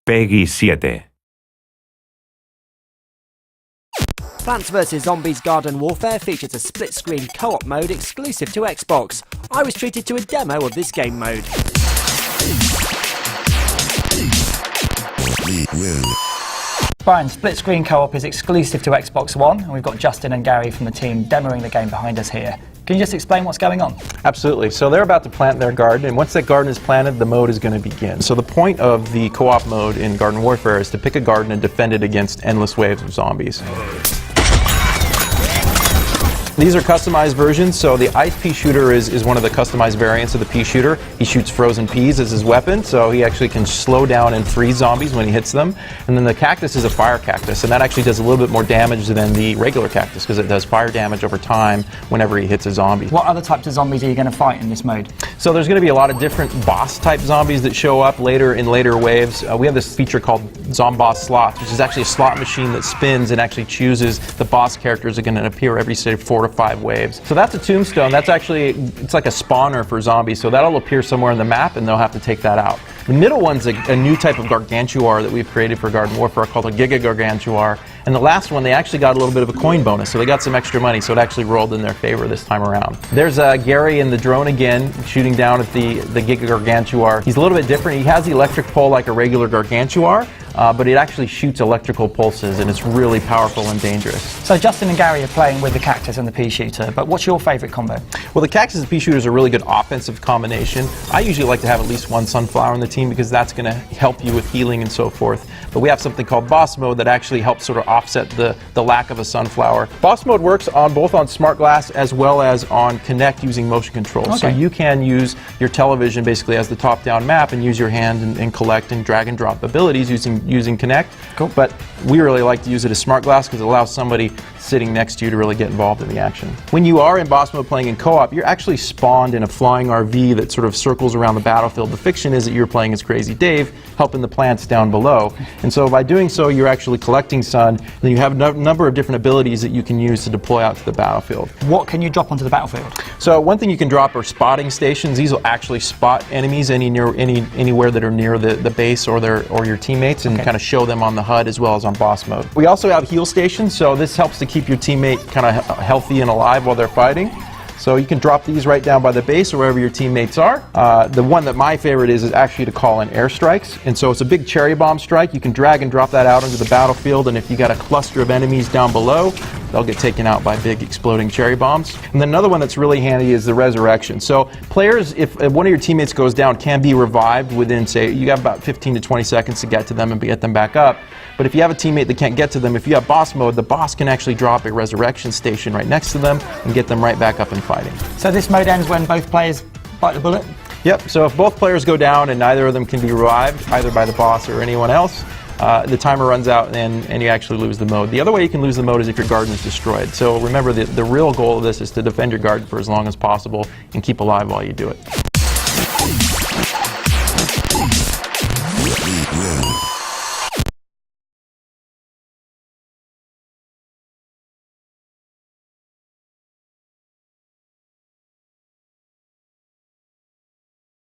Peggy 7. Plants vs Zombies Garden Warfare features a split-screen co-op mode exclusive to Xbox. I was treated to a demo of this game mode. Brian, split-screen co-op is exclusive to Xbox One, and we've got Justin and Gary from the team demoing the game behind us here. Can you just explain what's going on? Absolutely. So they're about to plant their garden, and once that garden is planted, the mode is going to begin. So the point of the co-op mode in Garden Warfare is to pick a garden and defend it against endless waves of zombies. These are customized versions, so the ice pea shooter is one of the customized variants of the pea shooter. He shoots frozen peas as his weapon, so he actually can slow down and freeze zombies when he hits them. And then the cactus is a fire cactus, and that actually does a little bit more damage than the regular cactus because it does fire damage over time whenever he hits a zombie. What other types of zombies are you going to fight in this mode? So there's going to be a lot of different boss-type zombies that show up later in later waves. We have this feature called Zomboss Slots, which is actually a slot machine that spins and actually chooses the boss characters that are going to appear every, say, 4 to 5 waves. So that's a tombstone. That's actually, it's like a spawner for zombies, so that'll appear somewhere in the map and they'll have to take that out. The middle one's a new type of gargantuar that we've created for Garden Warfare called a Giga Gargantuar. And the last one, they actually got a little bit of a coin bonus, so they got some extra money, so it actually rolled in their favor this time around. There's Gary in the drone again, shooting down at the Giga Gargantuar. He's a little bit different. He has the electric pole like a regular Gargantuar, but it actually shoots electrical pulses, and it's really powerful and dangerous. So Justin and Gary are playing with the cactus and the pea shooter, but what's your favourite combo? Well, the cactus and pea shooter is a really good offensive combination. I usually like to have at least one sunflower on the team because that's going to help you with healing and so forth. But we have something called boss mode that actually helps sort of offset the lack of a sunflower. Boss mode works on both on smart glass as well as on Kinect using motion control. Okay. So you can use your television basically as the top-down map and use your hand and collect and drag and drop abilities using Kinect. Cool. But we really like to use it as smart glass because it allows somebody sitting next to you to really get involved in the action. When you are in boss mode playing in co-op, you're actually spawned in a flying RV that sort of circles around the battlefield. The fiction is that you're playing as Crazy Dave, helping the plants down below. And so by doing so, you're actually collecting sun, and then you have a number of different abilities that you can use to deploy out to the battlefield. What can you drop onto the battlefield? So one thing you can drop are spotting stations. These will actually spot enemies anywhere that are near the base or your teammates and kind of show them on the HUD as well as on boss mode. We also have heal stations, so this helps to keep your teammate kind of healthy and alive while they're fighting. So you can drop these right down by the base or wherever your teammates are. The one that my favorite is actually to call in airstrikes. And so it's a big cherry bomb strike. You can drag and drop that out into the battlefield, and if you got a cluster of enemies down below, they'll get taken out by big exploding cherry bombs. And then another one that's really handy is the resurrection. So players, if one of your teammates goes down, can be revived within, say, you have about 15 to 20 seconds to get to them and get them back up. But if you have a teammate that can't get to them, if you have boss mode, the boss can actually drop a resurrection station right next to them and get them right back up and fighting. So this mode ends when both players bite the bullet? Yep, so if both players go down and neither of them can be revived, either by the boss or anyone else, the timer runs out and you actually lose the mode. The other way you can lose the mode is if your garden is destroyed. So remember, the real goal of this is to defend your garden for as long as possible and keep alive while you do it.